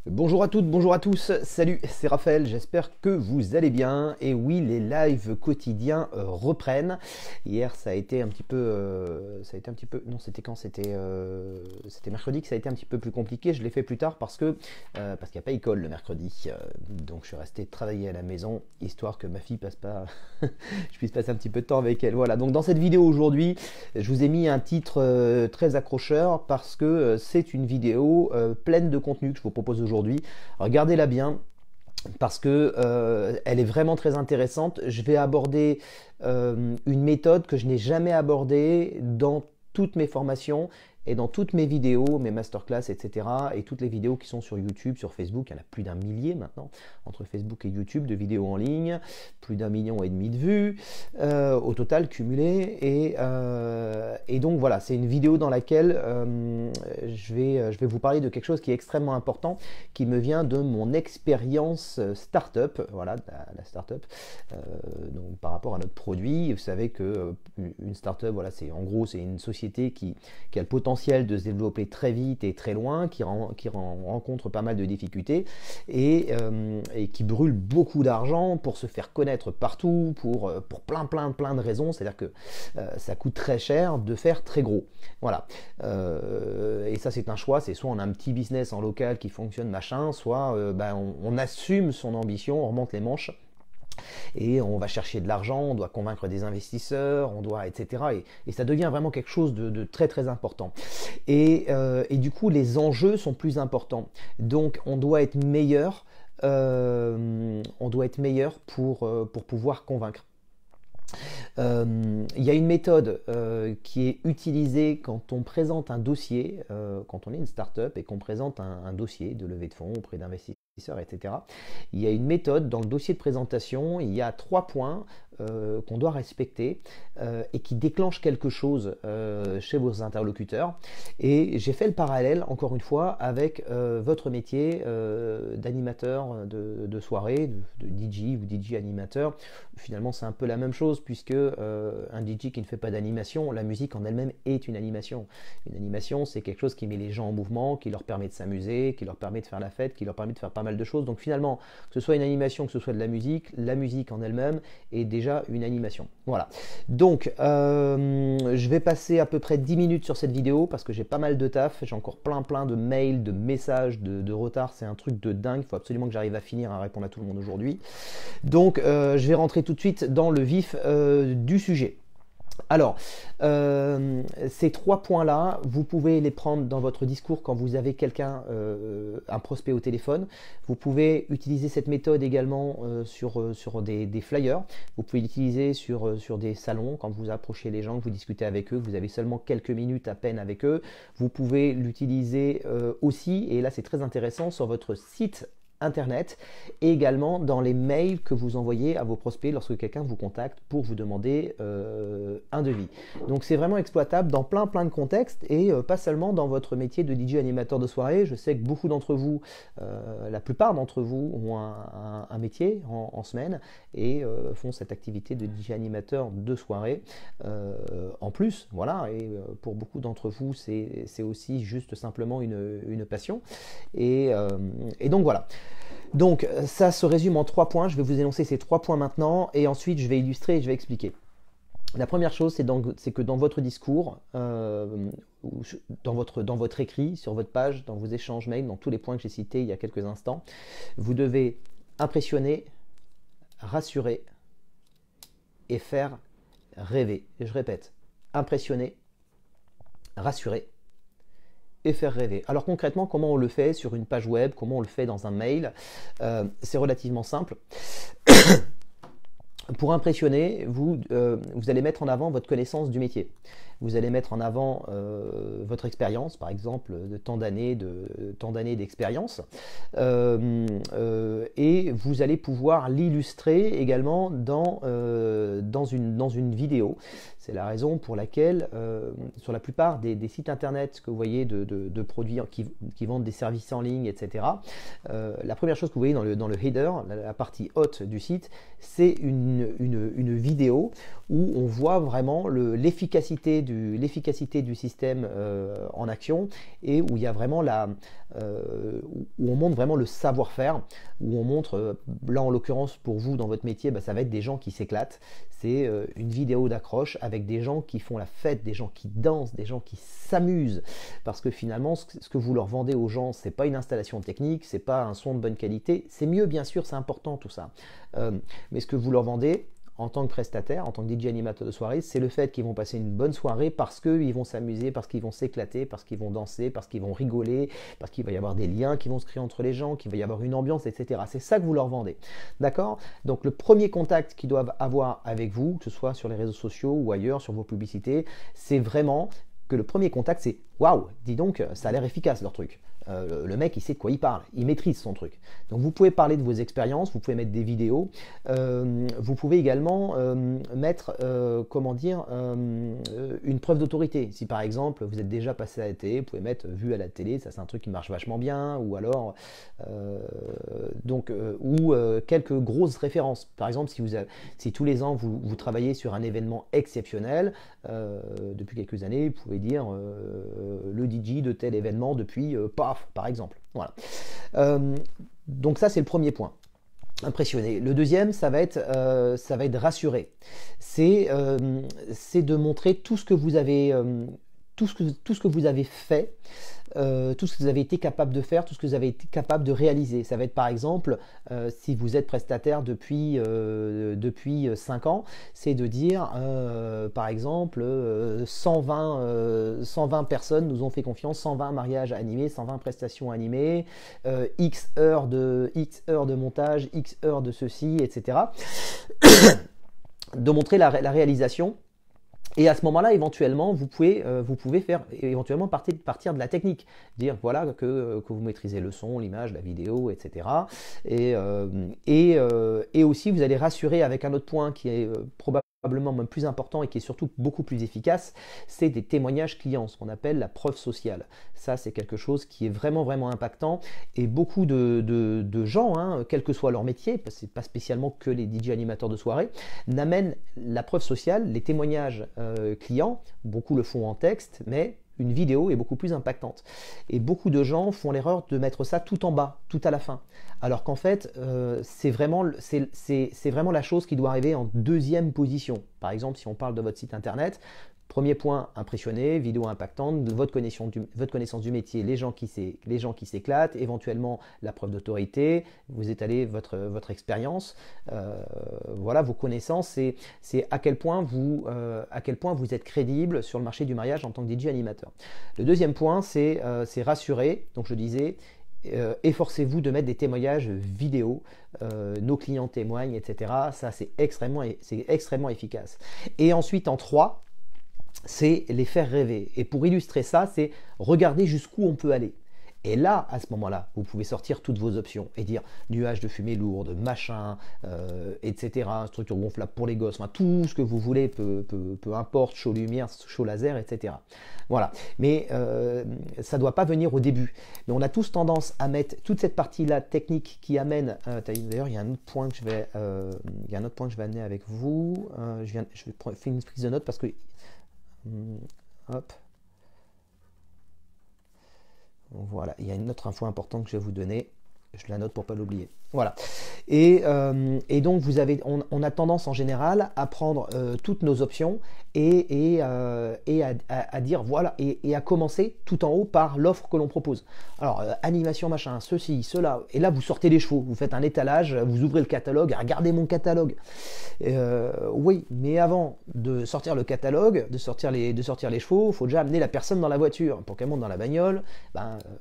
Bonjour à toutes, bonjour à tous, salut, c'est Raphaël, j'espère que vous allez bien. Et oui, les lives quotidiens reprennent. Hier, ça a été un petit peu, non, c'était quand? C'était mercredi que ça a été un petit peu plus compliqué. Je l'ai fait plus tard parce qu'il n'y a pas école le mercredi. Donc, je suis resté travailler à la maison, histoire que ma fille passe pas, je puisse passer un petit peu de temps avec elle. Voilà. Donc, dans cette vidéo aujourd'hui, je vous ai mis un titre très accrocheur parce que c'est une vidéo pleine de contenu que je vous propose aujourd'hui. Regardez-la bien parce que elle est vraiment très intéressante. Je vais aborder une méthode que je n'ai jamais abordée dans toutes mes formations et dans toutes mes vidéos, mes masterclass, etc. Et toutes les vidéos qui sont sur YouTube, sur Facebook. Il y en a plus d'1 millier maintenant, entre Facebook et YouTube, de vidéos en ligne. Plus d'1,5 million de vues au total cumulé. Et donc voilà, c'est une vidéo dans laquelle je vais vous parler de quelque chose qui est extrêmement important, qui me vient de mon expérience startup. Voilà, la startup. Donc par rapport à notre produit, vous savez que une startup, voilà, c'est en gros c'est une société qui a le potentiel de se développer très vite et très loin, qui rencontre pas mal de difficultés et qui brûle beaucoup d'argent pour se faire connaître partout, pour plein de raisons. C'est-à-dire que ça coûte très cher de faire très gros. Voilà. Et ça, c'est un choix. C'est soit on a un petit business en local qui fonctionne, machin, soit on assume son ambition, on remonte les manches. Et on va chercher de l'argent, on doit convaincre des investisseurs, on doit, etc. Et ça devient vraiment quelque chose de très très important. Et du coup, les enjeux sont plus importants. Donc, on doit être meilleur, pour pouvoir convaincre. Il y a une méthode qui est utilisée quand on présente un dossier, quand on est une start-up et qu'on présente un dossier de levée de fonds auprès d'investisseurs, etc. Il y a une méthode dans le dossier de présentation, il y a 3 points qu'on doit respecter et qui déclenchent quelque chose chez vos interlocuteurs. Et j'ai fait le parallèle, encore une fois, avec votre métier d'animateur de soirée, de DJ ou DJ animateur. Finalement, c'est un peu la même chose puisque un DJ qui ne fait pas d'animation, la musique en elle-même est une animation. Une animation, c'est quelque chose qui met les gens en mouvement, qui leur permet de s'amuser, qui leur permet de faire la fête, qui leur permet de faire pas mal de choses. Donc finalement, que ce soit une animation, que ce soit de la musique en elle-même est déjà une animation. Voilà. Donc, je vais passer à peu près 10 minutes sur cette vidéo parce que j'ai pas mal de taf. J'ai encore plein de mails, de messages, de retard. C'est un truc de dingue. Il faut absolument que j'arrive à finir à répondre à tout le monde aujourd'hui. Donc, je vais rentrer tout de suite dans le vif du sujet. Alors, ces 3 points-là, vous pouvez les prendre dans votre discours quand vous avez quelqu'un, un prospect au téléphone. Vous pouvez utiliser cette méthode également sur des flyers. Vous pouvez l'utiliser sur des salons quand vous approchez les gens, que vous discutez avec eux, que vous avez seulement quelques minutes à peine avec eux. Vous pouvez l'utiliser aussi, et là c'est très intéressant, sur votre site Internet et également dans les mails que vous envoyez à vos prospects lorsque quelqu'un vous contacte pour vous demander un devis. Donc c'est vraiment exploitable dans plein de contextes et pas seulement dans votre métier de DJ animateur de soirée. Je sais que beaucoup d'entre vous, la plupart d'entre vous ont un métier en semaine et font cette activité de DJ animateur de soirée en plus. Voilà, et pour beaucoup d'entre vous c'est aussi juste simplement une passion et donc voilà. Donc ça se résume en 3 points, je vais vous énoncer ces 3 points maintenant et ensuite je vais illustrer et je vais expliquer. La première chose, c'est que dans votre discours, dans votre écrit, sur votre page, dans vos échanges mails, dans tous les points que j'ai cités il y a quelques instants, vous devez impressionner, rassurer et faire rêver. Et je répète, impressionner, rassurer et faire rêver. Alors concrètement, comment on le fait sur une page web, comment on le fait dans un mail? C'est relativement simple. Pour impressionner, vous allez mettre en avant votre connaissance du métier. Vous allez mettre en avant votre expérience, par exemple, de tant d'années d'expérience. Et vous allez pouvoir l'illustrer également dans une vidéo. C'est la raison pour laquelle, sur la plupart des sites internet que vous voyez de produits qui vendent des services en ligne, etc., la première chose que vous voyez dans le header, la partie haute du site, c'est une vidéo où on voit vraiment l'efficacité l'efficacité du système en action, et où il y a vraiment où on montre vraiment le savoir-faire, où on montre, là en l'occurrence pour vous dans votre métier, ça va être des gens qui s'éclatent. C'est une vidéo d'accroche avec des gens qui font la fête, des gens qui dansent, des gens qui s'amusent, parce que finalement ce que vous leur vendez aux gens, c'est pas une installation technique, c'est pas un son de bonne qualité, c'est mieux bien sûr, c'est important tout ça, mais ce que vous leur vendez en tant que prestataire, en tant que DJ animateur de soirée, c'est le fait qu'ils vont passer une bonne soirée parce qu'ils vont s'amuser, parce qu'ils vont s'éclater, parce qu'ils vont danser, parce qu'ils vont rigoler, parce qu'il va y avoir des liens qui vont se créer entre les gens, qu'il va y avoir une ambiance, etc. C'est ça que vous leur vendez. D'accord? Donc le premier contact qu'ils doivent avoir avec vous, que ce soit sur les réseaux sociaux ou ailleurs, sur vos publicités, c'est vraiment que le premier contact, c'est « Waouh, dis donc, ça a l'air efficace leur truc ». Le mec, il sait de quoi il parle, il maîtrise son truc. Donc vous pouvez parler de vos expériences, vous pouvez mettre des vidéos, vous pouvez également mettre, comment dire, une preuve d'autorité. Si par exemple vous êtes déjà passé à la télé, vous pouvez mettre vu à la télé, ça c'est un truc qui marche vachement bien, ou alors quelques grosses références. Par exemple, si tous les ans vous travaillez sur un événement exceptionnel, depuis quelques années, vous pouvez dire le DJ de tel événement depuis paf, par exemple. Voilà. Donc ça, c'est le premier point. Impressionner. Le deuxième, ça va être rassurer. C'est de montrer tout ce que vous avez, tout ce que vous avez fait, tout ce que vous avez été capable de faire, tout ce que vous avez été capable de réaliser. Ça va être par exemple, si vous êtes prestataire depuis 5 ans, c'est de dire, par exemple, 120 personnes nous ont fait confiance, 120 mariages animés, 120 prestations animées, X heures de montage, X heures de ceci, etc. De montrer la réalisation. Et à ce moment-là, éventuellement, vous pouvez faire éventuellement partir de la technique, dire voilà que vous maîtrisez le son, l'image, la vidéo, etc. Et aussi, vous allez rassurer avec un autre point qui est probablement même plus important et qui est surtout beaucoup plus efficace, c'est des témoignages clients, ce qu'on appelle la preuve sociale. Ça, c'est quelque chose qui est vraiment, vraiment impactant, et beaucoup de gens, quel que soit leur métier, parce que c'est pas spécialement que les DJ animateurs de soirée, n'amènent la preuve sociale, les témoignages clients, beaucoup le font en texte, mais une vidéo est beaucoup plus impactante. Et beaucoup de gens font l'erreur de mettre ça tout en bas, tout à la fin. Alors qu'en fait, c'est vraiment la chose qui doit arriver en deuxième position. Par exemple, si on parle de votre site internet, premier point, impressionné, vidéo impactante, votre connaissance du métier, les gens qui s'éclatent, éventuellement la preuve d'autorité, vous étalez votre expérience, voilà vos connaissances, c'est à quel point vous êtes crédible sur le marché du mariage en tant que DJ animateur. Le deuxième point, c'est rassurer, donc je disais, efforcez-vous de mettre des témoignages vidéo, nos clients témoignent, etc. Ça, c'est extrêmement efficace. Et ensuite, en 3, c'est les faire rêver. Et pour illustrer ça, c'est regarder jusqu'où on peut aller. Et là, à ce moment-là, vous pouvez sortir toutes vos options et dire nuages de fumée lourde, machin, etc., structure gonflable pour les gosses, enfin, tout ce que vous voulez, peu importe, chaud lumière, chaud laser, etc. Voilà. Mais ça ne doit pas venir au début. Mais on a tous tendance à mettre toute cette partie-là technique qui amène. D'ailleurs, il y a un autre point que je vais amener avec vous. Je vais faire une prise de note parce que. Hop. Voilà, il y a une autre info importante que je vais vous donner, je la note pour ne pas l'oublier. Voilà. Et donc on a tendance en général à prendre toutes nos options et à dire voilà, et à commencer tout en haut par l'offre que l'on propose. Alors animation machin, ceci, cela, et là vous sortez les chevaux, vous faites un étalage, vous ouvrez le catalogue, regardez mon catalogue. Oui, mais avant de sortir le catalogue, de sortir les chevaux, il faut déjà amener la personne dans la voiture. Pour qu'elle monte dans la bagnole,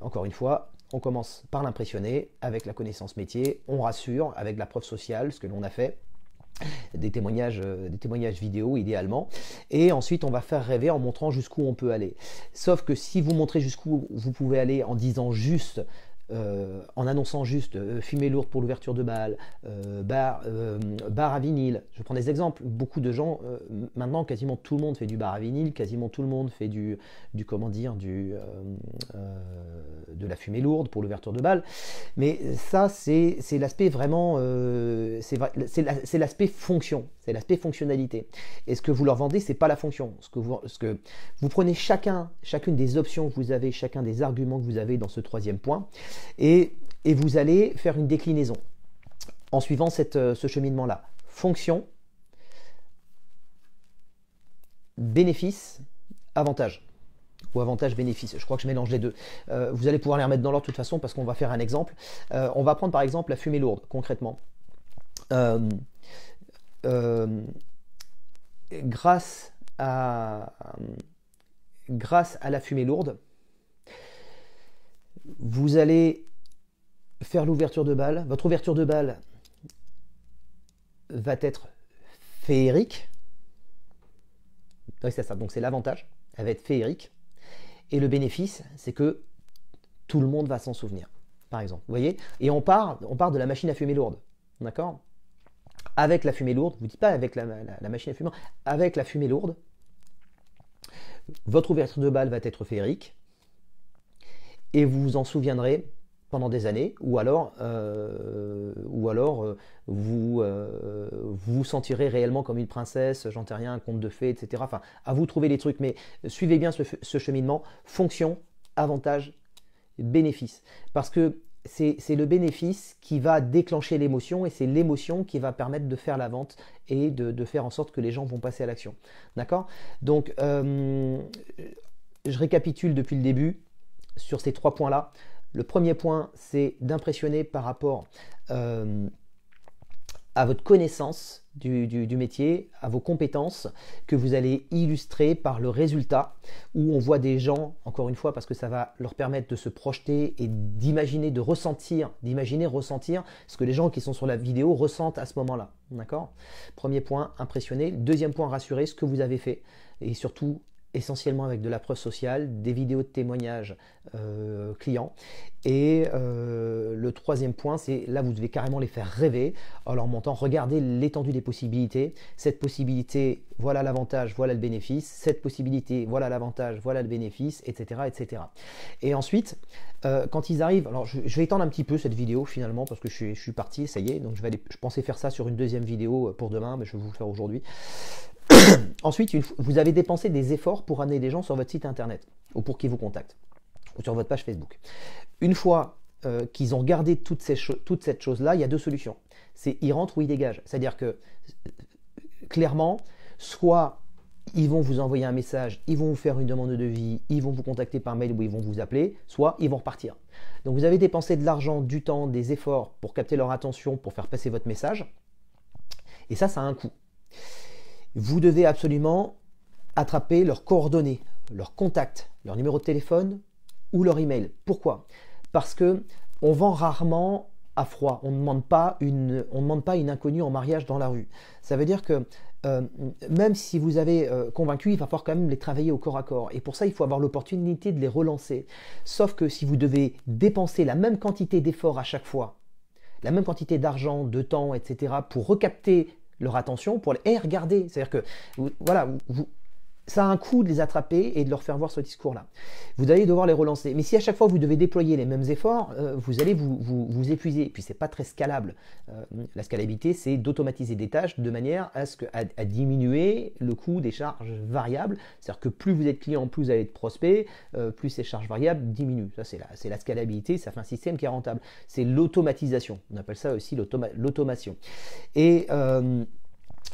encore une fois, on commence par l'impressionner avec la connaissance métier, on rassure avec la preuve sociale, ce que l'on a fait, des témoignages vidéo idéalement, et ensuite on va faire rêver en montrant jusqu'où on peut aller. Sauf que si vous montrez jusqu'où vous pouvez aller en disant juste en annonçant juste fumée lourde pour l'ouverture de bal, bar à vinyle. Je prends des exemples. Beaucoup de gens, maintenant, quasiment tout le monde fait du bar à vinyle, quasiment tout le monde fait comment dire, de la fumée lourde pour l'ouverture de bal. Mais ça, c'est l'aspect vraiment, c'est l'aspect fonction, c'est l'aspect fonctionnalité. Et ce que vous leur vendez, c'est pas la fonction. Ce que vous prenez chacune des options que vous avez, chacun des arguments que vous avez dans ce troisième point, et vous allez faire une déclinaison en suivant ce cheminement-là. Fonction, bénéfice, avantage. Ou avantage-bénéfice, je crois que je mélange les deux. Vous allez pouvoir les remettre dans l'ordre de toute façon parce qu'on va faire un exemple. On va prendre par exemple la fumée lourde, concrètement. Grâce à la fumée lourde, vous allez faire l'ouverture de bal. Votre ouverture de bal va être féerique. Oui, c'est ça, donc c'est l'avantage. Elle va être féerique. Et le bénéfice, c'est que tout le monde va s'en souvenir, par exemple. Vous voyez? Et on part de la machine à fumer lourde. D'accord? Avec la fumée lourde, vous ne dites pas avec la machine à fumer, avec la fumée lourde, votre ouverture de bal va être féerique et vous vous en souviendrez pendant des années, ou alors vous vous sentirez réellement comme une princesse, j'en sais rien, un conte de fées, etc. Enfin, à vous de trouver les trucs, mais suivez bien ce cheminement, fonction, avantage, bénéfice. Parce que c'est le bénéfice qui va déclencher l'émotion et c'est l'émotion qui va permettre de faire la vente et de faire en sorte que les gens vont passer à l'action. D'accord? Donc, je récapitule depuis le début sur ces 3 points-là. Le premier point, c'est d'impressionner par rapport à votre connaissance du métier, à vos compétences que vous allez illustrer par le résultat où on voit des gens, encore une fois, parce que ça va leur permettre de se projeter et d'imaginer, ressentir ce que les gens qui sont sur la vidéo ressentent à ce moment-là. D'accord? Premier point, impressionner. Deuxième point, rassurer ce que vous avez fait et surtout essentiellement avec de la preuve sociale, des vidéos de témoignages clients. Et le troisième point, c'est là vous devez carrément les faire rêver en leur montrant, regardez l'étendue des possibilités. Cette possibilité, voilà l'avantage, voilà le bénéfice. Cette possibilité, voilà l'avantage, voilà le bénéfice, etc. etc. Et ensuite, quand ils arrivent, alors je vais étendre un petit peu cette vidéo finalement parce que je suis parti, ça y est, donc je pensais faire ça sur une deuxième vidéo pour demain, mais je vais vous le faire aujourd'hui. Ensuite, vous avez dépensé des efforts pour amener des gens sur votre site internet ou pour qu'ils vous contactent ou sur votre page Facebook. Une fois qu'ils ont regardé toute cette chose-là, il y a 2 solutions. C'est ils rentrent ou ils dégagent. C'est-à-dire que clairement, soit ils vont vous envoyer un message, ils vont vous faire une demande de devis, ils vont vous contacter par mail ou ils vont vous appeler, soit ils vont repartir. Donc vous avez dépensé de l'argent, du temps, des efforts pour capter leur attention, pour faire passer votre message. Et ça a un coût. Vous devez absolument attraper leurs coordonnées, leurs contacts, leur numéro de téléphone ou leur email. Pourquoi? Parce que on vend rarement à froid. On ne demande pas une inconnue en mariage dans la rue. Ça veut dire que même si vous avez convaincu, il va falloir quand même les travailler au corps à corps. Et pour ça, il faut avoir l'opportunité de les relancer. Sauf que si vous devez dépenser la même quantité d'efforts à chaque fois, la même quantité d'argent, de temps, etc., pour recapter leur attention, pour les regarder. C'est-à-dire que voilà, ça a un coût de les attraper et de leur faire voir ce discours-là. Vous allez devoir les relancer. Mais si à chaque fois vous devez déployer les mêmes efforts, vous allez vous épuiser. Et puis c'est pas très scalable. La scalabilité, c'est d'automatiser des tâches de manière à diminuer le coût des charges variables. C'est-à-dire que plus vous êtes client, plus vous allez être prospect, plus ces charges variables diminuent. Ça, c'est la scalabilité. Ça fait un système qui est rentable. C'est l'automatisation. On appelle ça aussi l'automation.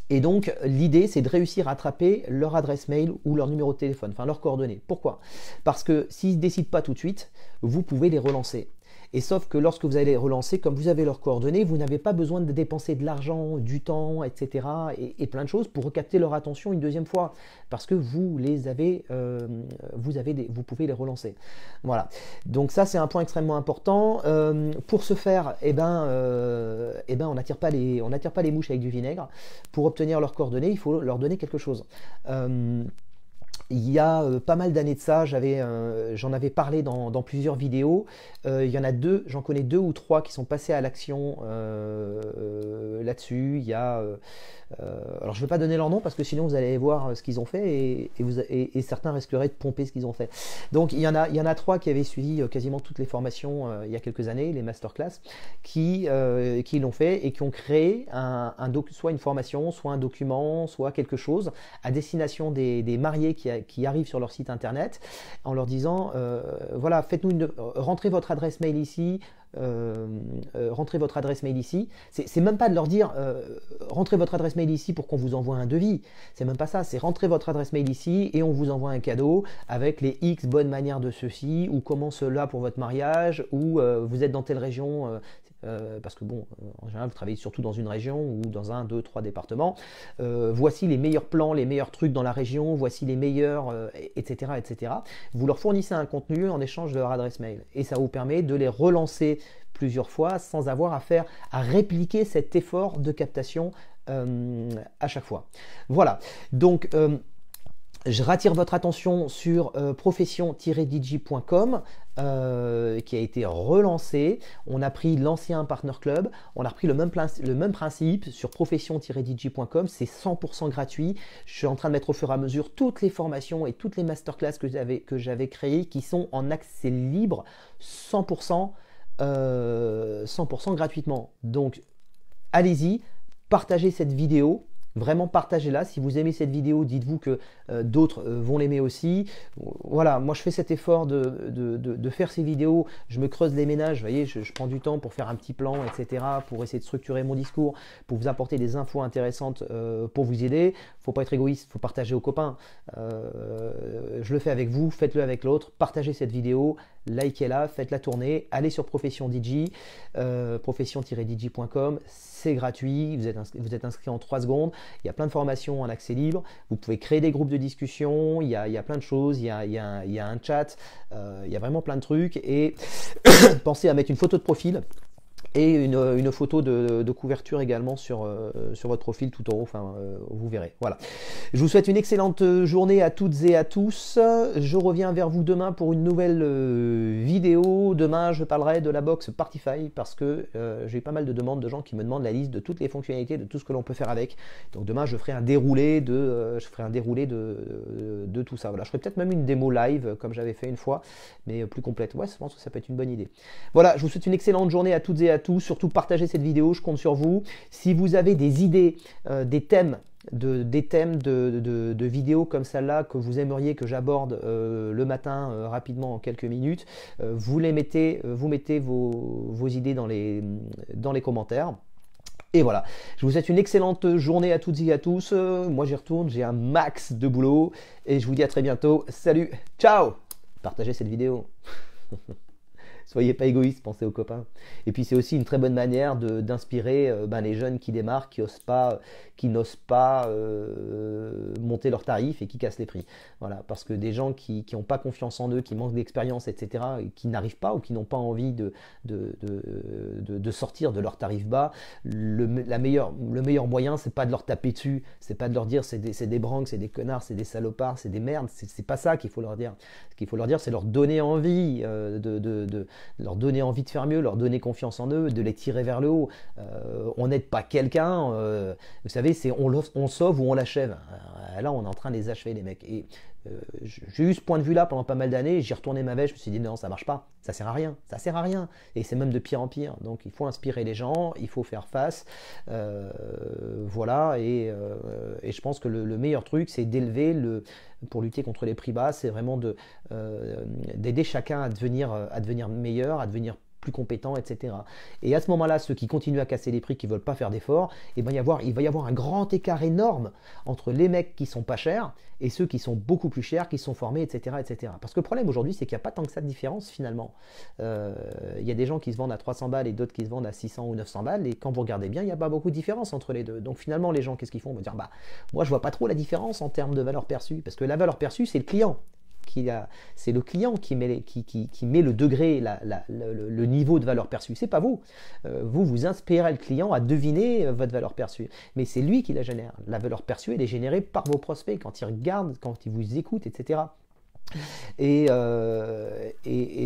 Et donc, l'idée, c'est de réussir à attraper leur adresse mail ou leur numéro de téléphone, enfin leurs coordonnées. Pourquoi? Parce que s'ils ne décident pas tout de suite, vous pouvez les relancer. Et sauf que lorsque vous allez les relancer, comme vous avez leurs coordonnées, vous n'avez pas besoin de dépenser de l'argent, du temps, etc. et plein de choses pour recapter leur attention une deuxième fois. Parce que vous pouvez les relancer. Voilà. Donc ça, c'est un point extrêmement important. Pour ce faire, on n'attire pas les mouches avec du vinaigre. Pour obtenir leurs coordonnées, il faut leur donner quelque chose. Il y a pas mal d'années de ça, j'en avais parlé dans plusieurs vidéos. Il y en a deux, j'en connais deux ou trois qui sont passés à l'action là-dessus. Alors je ne vais pas donner leur nom parce que sinon vous allez voir ce qu'ils ont fait et certains risqueraient de pomper ce qu'ils ont fait. Donc il y en a trois qui avaient suivi quasiment toutes les formations il y a quelques années, les masterclass, qui l'ont fait et qui ont créé soit une formation, soit un document, soit quelque chose à destination des mariés qui arrivent sur leur site internet en leur disant voilà, rentrez votre adresse mail ici, rentrez votre adresse mail ici. C'est même pas de leur dire rentrez votre adresse mail ici pour qu'on vous envoie un devis. C'est même pas ça, c'est rentrez votre adresse mail ici et on vous envoie un cadeau avec les X bonnes manières de ceci, ou comment cela pour votre mariage, ou vous êtes dans telle région. Parce que bon, en général, vous travaillez surtout dans une région ou dans un, deux, trois départements. Voici les meilleurs plans, les meilleurs trucs dans la région, voici les meilleurs, etc., etc. Vous leur fournissez un contenu en échange de leur adresse mail. Et ça vous permet de les relancer plusieurs fois sans avoir à répliquer cet effort de captation à chaque fois. Voilà. Donc, je rattire votre attention sur profession-dj.com qui a été relancé. On a pris l'ancien Partner Club, on a repris le même principe sur profession-dj.com, c'est 100% gratuit. Je suis en train de mettre au fur et à mesure toutes les formations et toutes les masterclass que j'avais créées qui sont en accès libre 100% gratuitement. Donc allez-y, partagez cette vidéo. Vraiment partagez-la. Si vous aimez cette vidéo, dites-vous que d'autres vont l'aimer aussi. Voilà, moi je fais cet effort de faire ces vidéos. Je me creuse les ménages, vous voyez, je prends du temps pour faire un petit plan, etc. Pour essayer de structurer mon discours, pour vous apporter des infos intéressantes pour vous aider. Faut pas être égoïste, faut partager aux copains. Je le fais avec vous, faites-le avec l'autre. Partagez cette vidéo, likez-la, faites-la tourner. Allez sur Profession DJ, profession-dj.com. C'est gratuit, vous êtes inscrit en 3 secondes. Il y a plein de formations en accès libre. Vous pouvez créer des groupes de discussion. Il y a plein de choses. Il y a un chat. Il y a vraiment plein de trucs. Et pensez à mettre une photo de profil et une photo de couverture également sur votre profil tout en haut. Enfin, vous verrez. Voilà. Je vous souhaite une excellente journée à toutes et à tous. Je reviens vers vous demain pour une nouvelle vidéo. Demain, je parlerai de la box Partify parce que j'ai eu pas mal de demandes de gens qui me demandent la liste de toutes les fonctionnalités, de tout ce que l'on peut faire avec. Donc demain, je ferai un déroulé de tout ça. Voilà. Je ferai peut-être même une démo live comme j'avais fait une fois, mais plus complète. Ouais, je pense que ça peut être une bonne idée. Voilà, je vous souhaite une excellente journée à toutes et à tous. Surtout partagez cette vidéo, je compte sur vous. Si vous avez des idées, des thèmes de vidéos comme celle-là que vous aimeriez que j'aborde le matin rapidement en quelques minutes, vous mettez vos idées dans les commentaires. Et voilà, je vous souhaite une excellente journée à toutes et à tous. Moi j'y retourne, j'ai un max de boulot et je vous dis à très bientôt. Salut, ciao! Partagez cette vidéo. Soyez pas égoïste, pensez aux copains. Et puis c'est aussi une très bonne manière d'inspirer les jeunes qui démarrent, qui n'osent pas monter leurs tarifs et qui cassent les prix. Voilà, parce que des gens qui n'ont pas confiance en eux, qui manquent d'expérience, etc., et qui n'arrivent pas ou qui n'ont pas envie de sortir de leurs tarifs bas, le meilleur moyen, c'est pas de leur taper dessus, c'est pas de leur dire c'est des branques, c'est des connards, c'est des salopards, c'est des merdes, c'est pas ça qu'il faut leur dire. Ce qu'il faut leur dire, c'est leur donner envie leur donner envie de faire mieux, leur donner confiance en eux, de les tirer vers le haut. On n'aide pas quelqu'un, vous savez, c'est on sauve ou on l'achève. Là, on est en train de les achever, les mecs. Et j'ai eu ce point de vue-là pendant pas mal d'années, j'ai retourné ma veste, je me suis dit non, ça marche pas, ça sert à rien, et c'est même de pire en pire. Donc il faut inspirer les gens, il faut faire face, voilà, et je pense que le meilleur truc, c'est d'élever pour lutter contre les prix bas, c'est vraiment d'aider chacun à devenir meilleur, à devenir plus compétents, etc. Et à ce moment-là, ceux qui continuent à casser les prix, qui ne veulent pas faire d'efforts, il va y avoir un grand écart énorme entre les mecs qui sont pas chers et ceux qui sont beaucoup plus chers, qui sont formés, etc. etc. Parce que le problème aujourd'hui, c'est qu'il n'y a pas tant que ça de différence finalement. Il y a des gens qui se vendent à 300 balles et d'autres qui se vendent à 600 ou 900 balles, et quand vous regardez bien, il n'y a pas beaucoup de différence entre les deux. Donc finalement, les gens, qu'est-ce qu'ils font? Ils vont dire, bah, moi je vois pas trop la différence en termes de valeur perçue, parce que la valeur perçue, c'est le client. c'est le client qui met, qui met le degré, le niveau de valeur perçue. C'est pas vous. Vous inspirez le client à deviner votre valeur perçue. Mais c'est lui qui la génère. La valeur perçue, elle est générée par vos prospects quand ils regardent, quand ils vous écoutent, etc. Et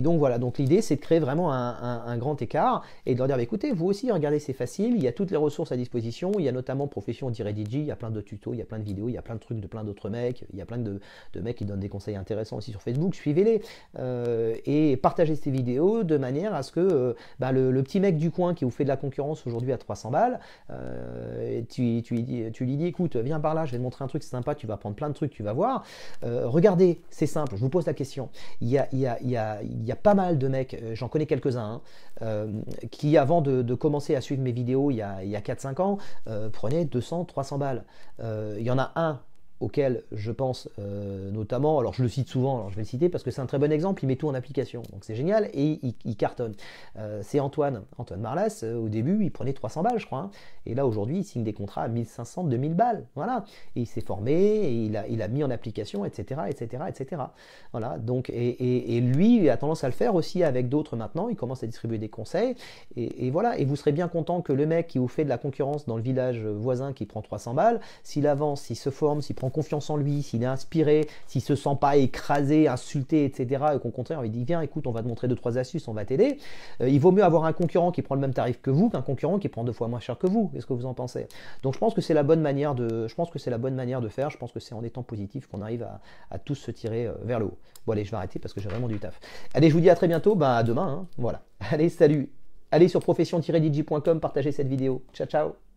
donc voilà, donc l'idée c'est de créer vraiment un grand écart et de leur dire bah, écoutez, vous aussi regardez, c'est facile, il y a toutes les ressources à disposition, il y a notamment Profession-Digi, il y a plein de tutos, il y a plein de vidéos, il y a plein de trucs de plein d'autres mecs, il y a plein de mecs qui donnent des conseils intéressants aussi sur Facebook, suivez-les et partagez ces vidéos de manière à ce que le petit mec du coin qui vous fait de la concurrence aujourd'hui à 300 balles, tu lui dis écoute, viens par là, je vais te montrer un truc, c'est sympa, tu vas prendre plein de trucs, tu vas voir, regardez, c'est simple. Je vous pose la question. Il y a pas mal de mecs, j'en connais quelques-uns, qui avant de commencer à suivre mes vidéos il y a 4-5 ans, prenaient 200, 300 balles. Il y en a un auquel je pense notamment, alors je le cite souvent, alors je vais le citer parce que c'est un très bon exemple, il met tout en application, donc c'est génial et il cartonne. C'est Antoine Marlas, au début il prenait 300 balles je crois, hein, et là aujourd'hui il signe des contrats à 1500, 2000 balles, voilà, et il s'est formé, et il a mis en application, etc. Voilà, donc, et lui a tendance à le faire aussi avec d'autres maintenant, il commence à distribuer des conseils, et voilà, et vous serez bien content que le mec qui vous fait de la concurrence dans le village voisin qui prend 300 balles, s'il avance, s'il se forme, s'il prend confiance en lui, s'il est inspiré, s'il se sent pas écrasé, insulté, etc. et qu'au contraire, il dit viens, écoute, on va te montrer 2-3 astuces, on va t'aider. Il vaut mieux avoir un concurrent qui prend le même tarif que vous qu'un concurrent qui prend 2 fois moins cher que vous. Qu'est-ce que vous en pensez? Donc je pense que c'est la bonne manière de, faire. Je pense que c'est en étant positif qu'on arrive à tous se tirer vers le haut. Bon allez, je vais arrêter parce que j'ai vraiment du taf. Allez, je vous dis à très bientôt, à demain, hein. Voilà. Allez, salut. Allez sur profession-digi.com, partagez cette vidéo. Ciao, ciao.